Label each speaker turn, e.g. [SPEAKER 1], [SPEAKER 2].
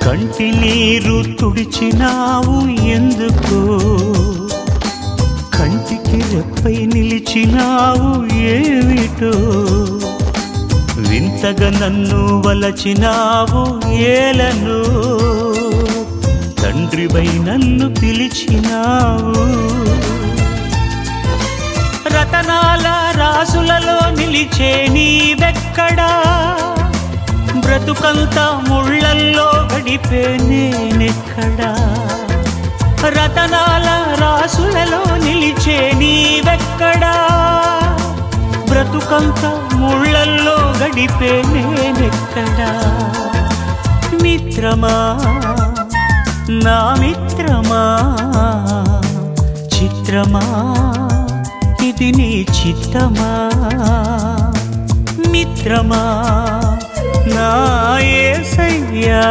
[SPEAKER 1] కంటి నీరు తుడిచినావు ఎందుకు, కంటికి రెప్పై నిలిచినావు ఏమిటో, వింతగా నన్ను వలచినావు ఏలను, తండ్రివై నన్ను పిలిచినావు. రతనాల రాసులలో నిలిచే నీవెక్కడా, బ్రతుకంతా ముళ్ళల్లో గడిపే నేనెక్కడా. రతనాల రాసులలో నిలిచే నీవెక్కడా, బ్రతుకంతా ముళ్ళల్లో గడిపే నేనెక్కడా. మిత్రమా నా మిత్రమా, చిత్రమా ఇది నీ చిత్తమా. మిత్రమా నా యేసయ్యా.